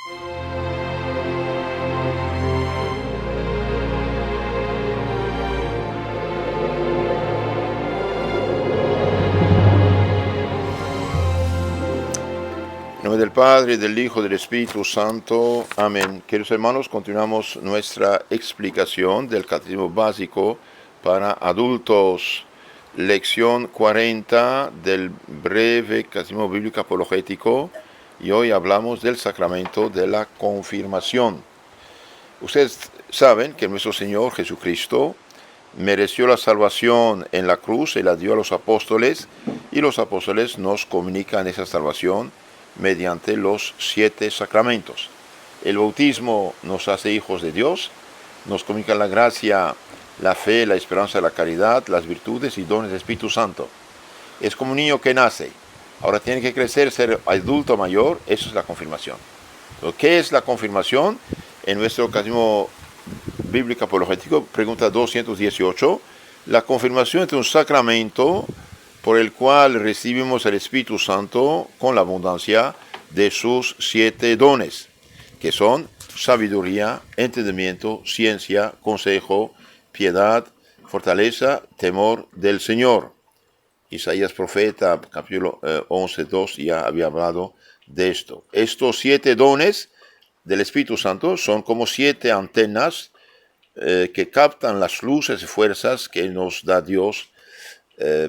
En nombre del Padre, del Hijo y del Espíritu Santo. Amén. Queridos hermanos, continuamos nuestra explicación del Catecismo Básico para Adultos. Lección 40 del breve Catecismo Bíblico Apologético. Y hoy hablamos del sacramento de la confirmación. Ustedes saben que nuestro Señor Jesucristo mereció la salvación en la cruz y la dio a los apóstoles. Y los apóstoles nos comunican esa salvación mediante los 7 sacramentos. El bautismo nos hace hijos de Dios, nos comunica la gracia, la fe, la esperanza, la caridad, las virtudes y dones del Espíritu Santo. Es como un niño que nace, ahora tiene que crecer, ser adulto mayor. Eso es la confirmación. ¿Qué es la confirmación? En nuestro Catecismo Bíblico Apologético, pregunta 218, la confirmación es un sacramento por el cual recibimos el Espíritu Santo con la abundancia de sus 7 dones, que son sabiduría, entendimiento, ciencia, consejo, piedad, fortaleza, temor del Señor. Isaías profeta, capítulo 11:2, ya había hablado de esto. Estos 7 dones del Espíritu Santo son como 7 antenas que captan las luces y fuerzas que nos da Dios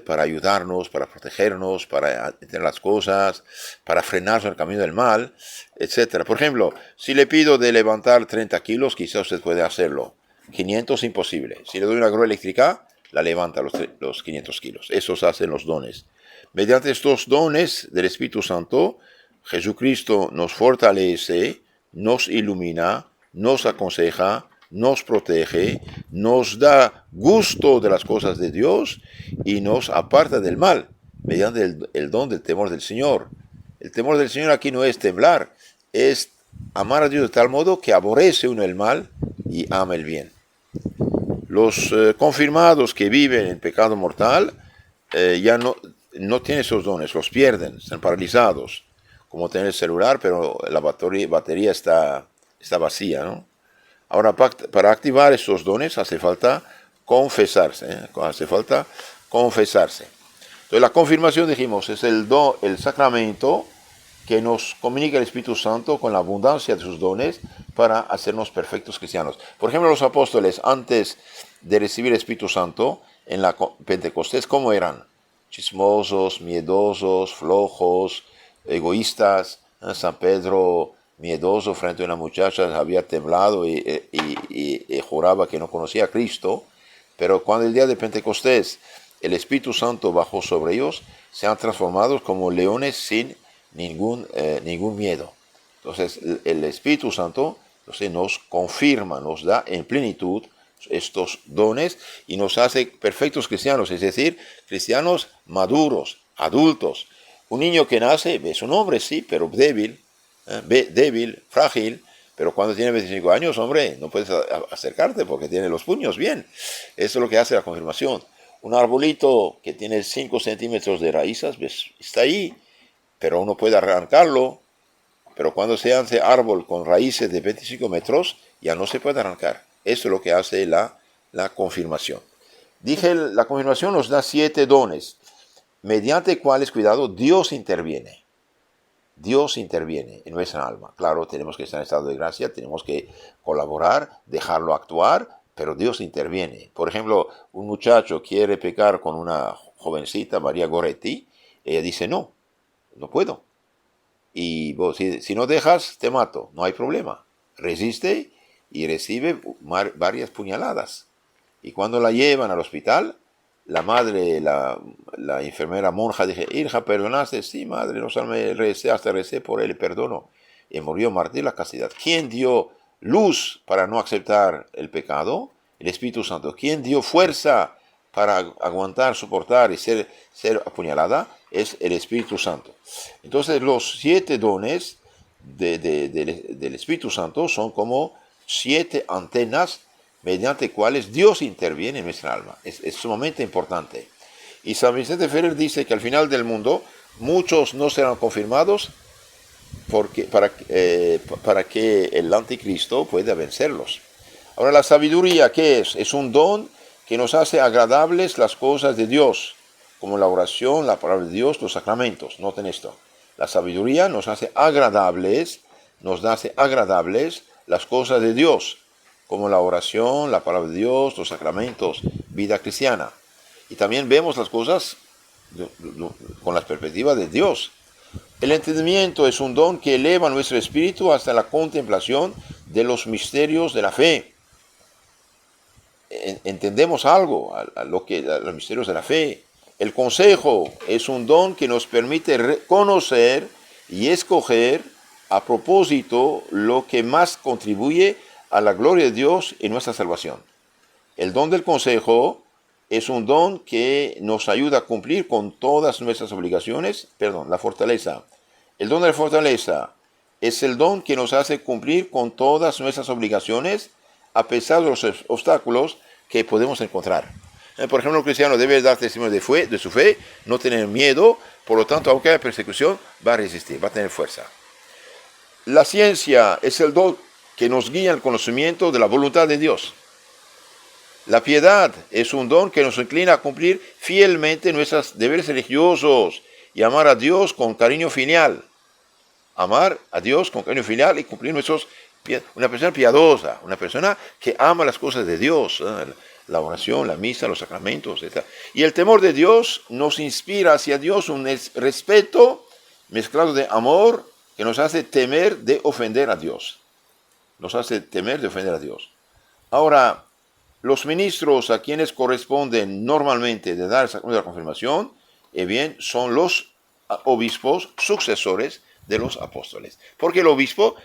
para ayudarnos, para protegernos, para entender las cosas, para frenarnos en el camino del mal, etc. Por ejemplo, si le pido de levantar 30 kilos, quizás usted puede hacerlo. 500, imposible. Si le doy una grúa eléctrica, la levanta los 500 kilos. Esos hacen los dones. Mediante estos dones del Espíritu Santo, Jesucristo nos fortalece, nos ilumina, nos aconseja, nos protege, nos da gusto de las cosas de Dios y nos aparta del mal, mediante el don del temor del Señor. El temor del Señor aquí no es temblar, es amar a Dios de tal modo que aborrece uno el mal y ama el bien. Los confirmados que viven en pecado mortal ya no tienen esos dones, los pierden, están paralizados, como tener el celular, pero la batería está vacía, ¿no? Ahora, para activar estos dones hace falta confesarse. Entonces, la confirmación, dijimos, es el sacramento que nos comunica el Espíritu Santo con la abundancia de sus dones para hacernos perfectos cristianos. Por ejemplo, los apóstoles, antes de recibir el Espíritu Santo en la Pentecostés, ¿cómo eran? Chismosos, miedosos, flojos, egoístas. San Pedro, miedoso frente a una muchacha, había temblado y juraba que no conocía a Cristo. Pero cuando el día de Pentecostés el Espíritu Santo bajó sobre ellos, se han transformado como leones sin ningún miedo. Entonces el Espíritu Santo nos confirma, nos da en plenitud estos dones y nos hace perfectos cristianos, es decir, cristianos maduros, adultos. Un niño que nace es un hombre, sí, pero débil, frágil, pero cuando tiene 25 años, hombre, no puedes acercarte porque tiene los puños bien. Eso es lo que hace la confirmación. Un arbolito que tiene 5 centímetros de raíces, ¿ves? Está ahí, pero uno puede arrancarlo, pero cuando se hace árbol con raíces de 25 metros, ya no se puede arrancar. Eso es lo que hace la confirmación. Dije, la confirmación nos da 7 dones, mediante cuales, cuidado, Dios interviene. Dios interviene en nuestra alma. Claro, tenemos que estar en estado de gracia, tenemos que colaborar, dejarlo actuar, pero Dios interviene. Por ejemplo, un muchacho quiere pecar con una jovencita, María Goretti, ella dice, no puedo. Y vos, si no dejas, te mato, no hay problema. Resiste y recibe varias puñaladas. Y cuando la llevan al hospital, la madre, la enfermera monja, dije, hija, ¿perdonaste? Sí, madre, no solo recé por él, perdono. Y murió mártir la castidad. ¿Quién dio luz para no aceptar el pecado? El Espíritu Santo. ¿Quién dio fuerza para aguantar, soportar y ser apuñalada? Es el Espíritu Santo. Entonces los 7 dones del Espíritu Santo son como 7 antenas mediante cuales Dios interviene en nuestra alma. Es sumamente importante. Y San Vicente Ferrer dice que al final del mundo muchos no serán confirmados para que el anticristo pueda vencerlos. Ahora, la sabiduría, ¿qué es? Es un don que nos hace agradables las cosas de Dios, como la oración, la palabra de Dios, los sacramentos. Noten esto. La sabiduría nos hace agradables las cosas de Dios, como la oración, la palabra de Dios, los sacramentos, vida cristiana. Y también vemos las cosas con la perspectiva de Dios. El entendimiento es un don que eleva nuestro espíritu hasta la contemplación de los misterios de la fe. Entendemos algo a los misterios de la fe. El consejo es un don que nos permite reconocer y escoger a propósito lo que más contribuye a la gloria de Dios y nuestra salvación. El don del consejo es un don que nos ayuda a cumplir con todas nuestras obligaciones. La fortaleza. El don de la fortaleza es el don que nos hace cumplir con todas nuestras obligaciones a pesar de los obstáculos que podemos encontrar. Por ejemplo, un cristiano debe dar testimonio de su fe, no tener miedo, por lo tanto, aunque haya persecución, va a resistir, va a tener fuerza. La ciencia es el don que nos guía al conocimiento de la voluntad de Dios. La piedad es un don que nos inclina a cumplir fielmente nuestros deberes religiosos y amar a Dios con cariño filial. Amar a Dios con cariño filial y cumplir una persona piadosa, una persona que ama las cosas de Dios, la oración, la misa, los sacramentos, etc. Y el temor de Dios nos inspira hacia Dios un respeto mezclado de amor que nos hace temer de ofender a Dios. Nos hace temer de ofender a Dios. Ahora, los ministros a quienes corresponden normalmente de dar el sacramento de la confirmación, son los obispos sucesores de los apóstoles. Porque el obispo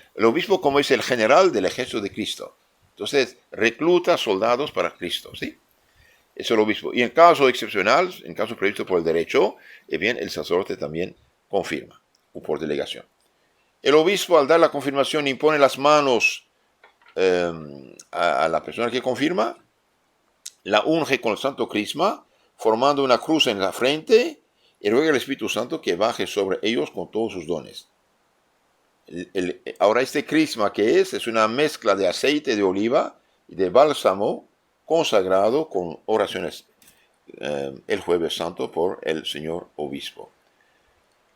como es el general del ejército de Cristo, entonces recluta soldados para Cristo, ¿sí? Es el obispo. Y en caso excepcional, en caso previsto por el derecho, el sacerdote también confirma, o por delegación. El obispo, al dar la confirmación, impone las manos a la persona que confirma, la unge con el santo crisma, formando una cruz en la frente, y ruega al Espíritu Santo que baje sobre ellos con todos sus dones. Ahora, este crisma que es una mezcla de aceite de oliva y de bálsamo consagrado con oraciones el Jueves Santo por el señor obispo.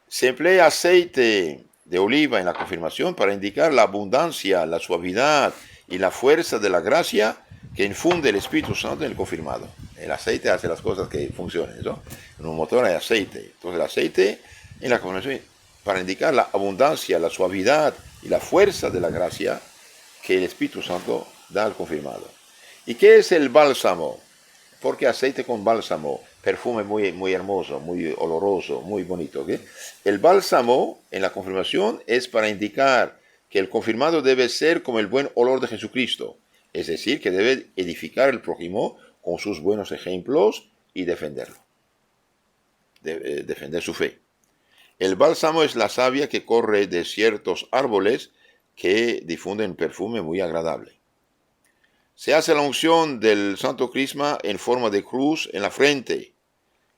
Se emplea aceite de oliva en la confirmación para indicar la abundancia, la suavidad y la fuerza de la gracia que infunde el Espíritu Santo en el confirmado. El aceite hace las cosas que funcionen, ¿no? En un motor hay aceite. Entonces el aceite en la confirmación para indicar la abundancia, la suavidad y la fuerza de la gracia que el Espíritu Santo da al confirmado. ¿Y qué es el bálsamo? Porque aceite con bálsamo, perfume muy hermoso, muy oloroso, muy bonito, ¿okay? El bálsamo en la confirmación es para indicar que el confirmado debe ser como el buen olor de Jesucristo, es decir, que debe edificar el prójimo con sus buenos ejemplos y defenderlo, defender su fe. El bálsamo es la savia que corre de ciertos árboles que difunden perfume muy agradable. Se hace la unción del santo crisma en forma de cruz en la frente,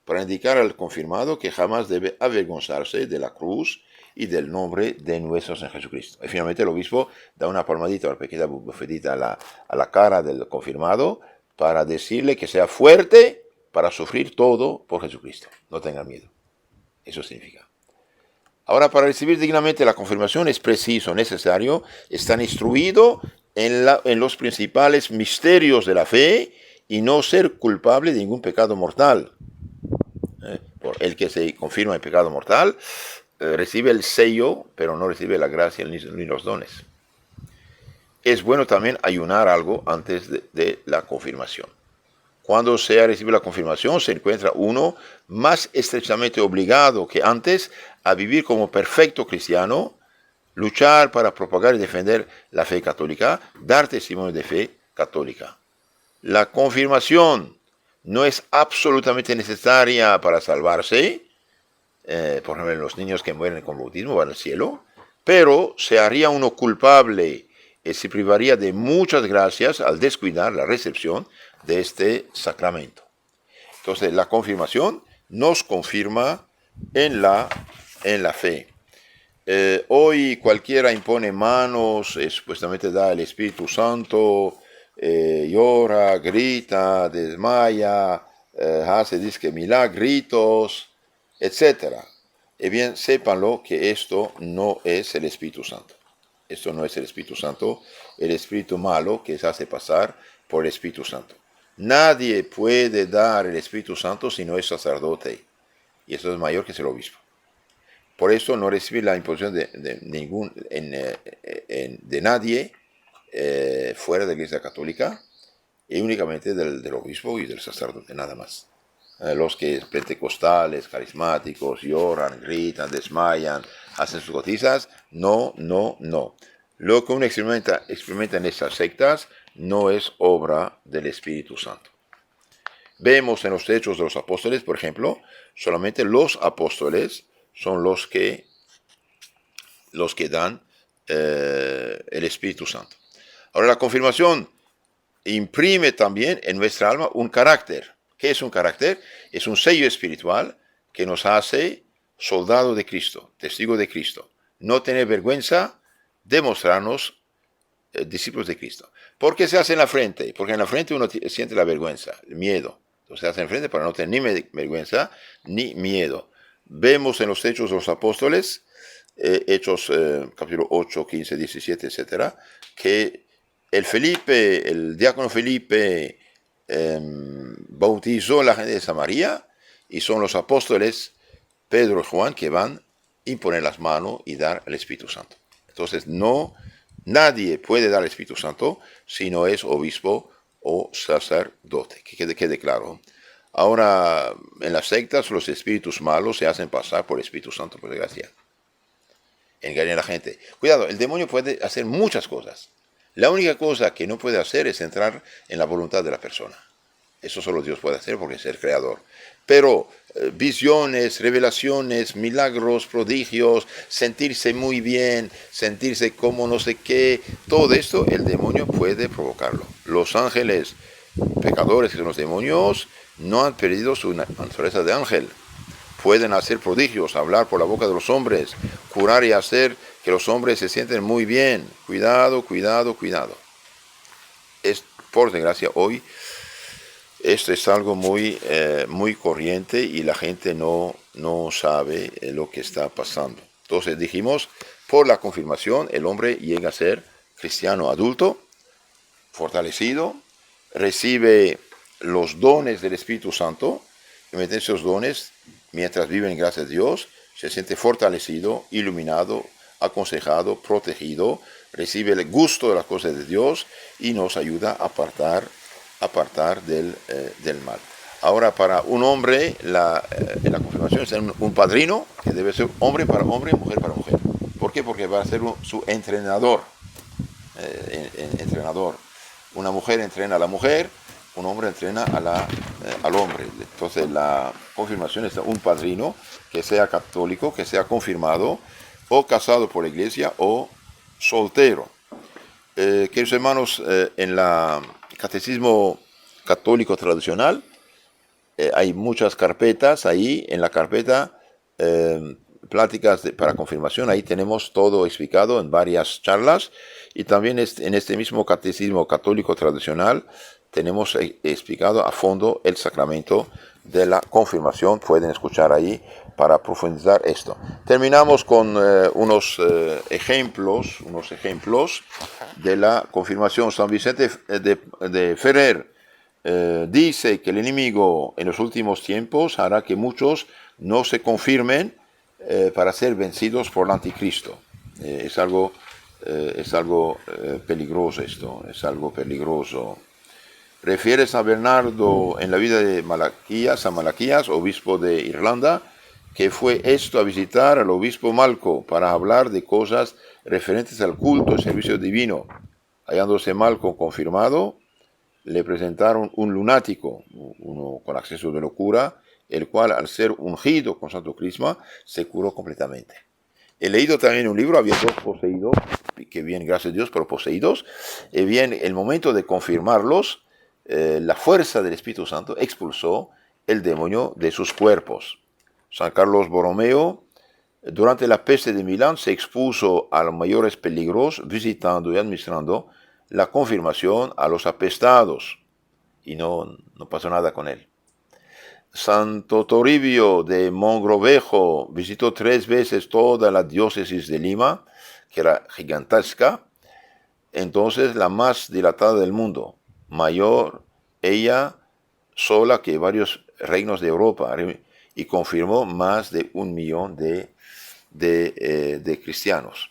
para indicar al confirmado que jamás debe avergonzarse de la cruz y del nombre de nuestro Señor Jesucristo. Y finalmente el obispo da una palmadita, una pequeña bofetita a la cara del confirmado para decirle que sea fuerte para sufrir todo por Jesucristo. No tenga miedo. Eso significa. Ahora, para recibir dignamente la confirmación es preciso, necesario, estar instruido en los principales misterios de la fe y no ser culpable de ningún pecado mortal. Por el que se confirma el pecado mortal recibe el sello, pero no recibe la gracia ni los dones. Es bueno también ayunar algo antes de la confirmación. Cuando se ha recibido la confirmación, se encuentra uno más estrechamente obligado que antes a vivir como perfecto cristiano, luchar para propagar y defender la fe católica, dar testimonio de fe católica. La confirmación no es absolutamente necesaria para salvarse. Por ejemplo, los niños que mueren con bautismo van al cielo, pero se haría uno culpable y se privaría de muchas gracias al descuidar la recepción de este sacramento. Entonces, la confirmación nos confirma en la fe. Hoy cualquiera impone manos, supuestamente da el Espíritu Santo, llora, grita, desmaya, hace disque milagritos, etcétera. Y bien, sépanlo que esto no es el Espíritu Santo. Esto no es el Espíritu Santo, el espíritu malo que se hace pasar por el Espíritu Santo. Nadie puede dar el Espíritu Santo si no es sacerdote, y eso es mayor que el obispo. Por eso no recibe la imposición de nadie fuera de la Iglesia Católica, y únicamente del obispo y del sacerdote, nada más. Los que pentecostales, carismáticos, lloran, gritan, desmayan, hacen sus cotizas, no. Lo que uno experimenta en estas sectas no es obra del Espíritu Santo. Vemos en los Hechos de los Apóstoles, por ejemplo, solamente los apóstoles son los que dan el Espíritu Santo. Ahora, la confirmación imprime también en nuestra alma un carácter. ¿Qué es un carácter? Es un sello espiritual que nos hace soldado de Cristo, testigo de Cristo. No tener vergüenza de mostrarnos discípulos de Cristo. ¿Por qué se hace en la frente? Porque en la frente uno siente la vergüenza, el miedo. Entonces se hace en frente para no tener ni vergüenza ni miedo. Vemos en los Hechos de los Apóstoles, Hechos capítulo 8, 15, 17, etcétera, que el diácono Felipe bautizó a la gente de Samaria, y son los apóstoles Pedro y Juan que van a imponer las manos y dar el Espíritu Santo. Entonces nadie puede dar el Espíritu Santo si no es obispo o sacerdote, que quede claro. Ahora, en las sectas, los espíritus malos se hacen pasar por el Espíritu Santo, por desgracia. Engañan a la gente. Cuidado, el demonio puede hacer muchas cosas. La única cosa que no puede hacer es entrar en la voluntad de la persona. Eso solo Dios puede hacer porque es el creador. Pero visiones, revelaciones, milagros, prodigios, sentirse muy bien, sentirse como no sé qué, todo esto el demonio puede provocarlo. Los ángeles pecadores, que son los demonios, no han perdido su naturaleza de ángel. Pueden hacer prodigios, hablar por la boca de los hombres, curar y hacer que los hombres se sienten muy bien. Cuidado. Por desgracia, hoy esto es algo muy corriente y la gente no sabe lo que está pasando. Entonces dijimos, por la confirmación el hombre llega a ser cristiano adulto, fortalecido, recibe los dones del Espíritu Santo, y mediante esos dones, mientras vive en gracia de Dios, se siente fortalecido, iluminado, aconsejado, protegido, recibe el gusto de las cosas de Dios y nos ayuda a apartar del mal. Ahora, para un hombre, en la confirmación es un padrino, que debe ser hombre para hombre, mujer para mujer. ¿Por qué? Porque va a ser su entrenador. Una mujer entrena a la mujer, un hombre entrena al hombre. Entonces la confirmación es un padrino que sea católico, que sea confirmado, o casado por la iglesia, o soltero. Queridos hermanos, en la catecismo católico tradicional hay muchas carpetas. Ahí en la carpeta pláticas para confirmación, ahí tenemos todo explicado en varias charlas, y también en este mismo catecismo católico tradicional tenemos explicado a fondo el sacramento de la confirmación. Pueden escuchar ahí para profundizar esto. Terminamos con unos ejemplos de la confirmación. San Vicente de Ferrer dice que el enemigo en los últimos tiempos hará que muchos no se confirmen para ser vencidos por el anticristo. Es algo peligroso esto, es algo peligroso. Refiere San Bernardo en la vida de San Malaquías, obispo de Irlanda, que fue esto a visitar al obispo Malco para hablar de cosas referentes al culto y servicio divino. Hallándose Malco confirmado, le presentaron un lunático, uno con acceso de locura, el cual al ser ungido con Santo Crisma se curó completamente. He leído también un libro, había dos poseídos, que bien, gracias a Dios, pero poseídos, y bien, el momento de confirmarlos, la fuerza del Espíritu Santo expulsó el demonio de sus cuerpos. San Carlos Borromeo Durante la peste de Milán se expuso a los mayores peligros visitando y administrando la confirmación a los apestados y no pasó nada con él. Santo Toribio de Mogrovejo visitó 3 veces toda la diócesis de Lima, que era gigantesca, entonces la más dilatada del mundo, mayor ella sola que varios reinos de Europa, y confirmó más de 1 millón de cristianos.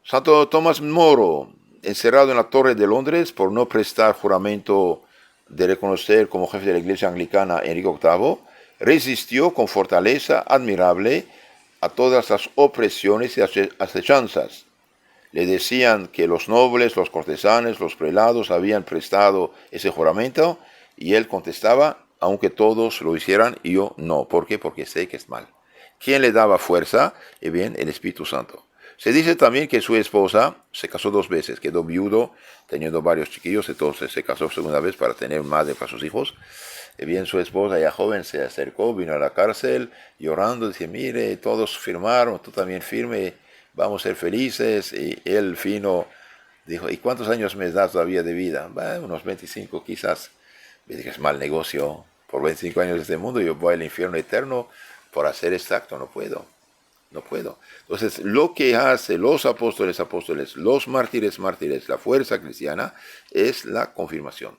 Santo Tomás Moro, encerrado en la Torre de Londres por no prestar juramento de reconocer como jefe de la Iglesia Anglicana Enrique VIII, resistió con fortaleza admirable a todas las opresiones y acechanzas. Le decían que los nobles, los cortesanos, los prelados habían prestado ese juramento y él contestaba, aunque todos lo hicieran, y yo no. ¿Por qué? Porque sé que es mal. ¿Quién le daba fuerza? Bien, el Espíritu Santo. Se dice también que su esposa se casó 2 veces, quedó viudo, teniendo varios chiquillos, entonces se casó segunda vez para tener madre para sus hijos. Bien, su esposa ya joven se acercó, vino a la cárcel llorando, dice, mire, todos firmaron, tú también firme, vamos a ser felices. Y él fino dijo, ¿y cuántos años me das todavía de vida? Unos 25 quizás. Me dije, es mal negocio, por 25 años de este mundo yo voy al infierno eterno por hacer exacto, no puedo. Entonces, lo que hace los apóstoles, los mártires, la fuerza cristiana, es la confirmación.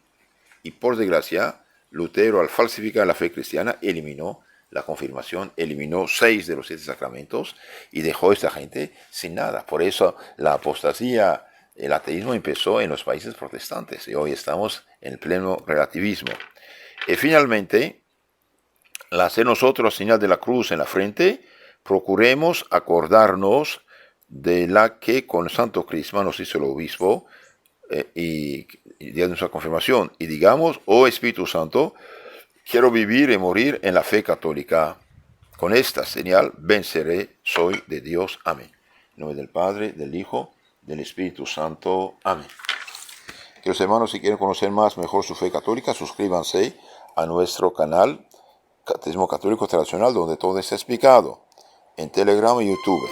Y por desgracia, Lutero, al falsificar la fe cristiana, eliminó la confirmación, eliminó 6 de los 7 sacramentos y dejó a esta gente sin nada. Por eso la apostasía, el ateísmo empezó en los países protestantes y hoy estamos en el pleno relativismo. Y finalmente, al hacer nosotros señal de la cruz en la frente, procuremos acordarnos de la que con Santo Crisma nos hizo el obispo y de nuestra confirmación. Y digamos, oh Espíritu Santo, quiero vivir y morir en la fe católica. Con esta señal venceré, soy de Dios. Amén. En nombre del Padre, del Hijo, del Espíritu Santo. Amén. Queridos hermanos, si quieren conocer más mejor su fe católica, suscríbanse a nuestro canal Catecismo Católico Tradicional, donde todo está explicado, en Telegram y YouTube.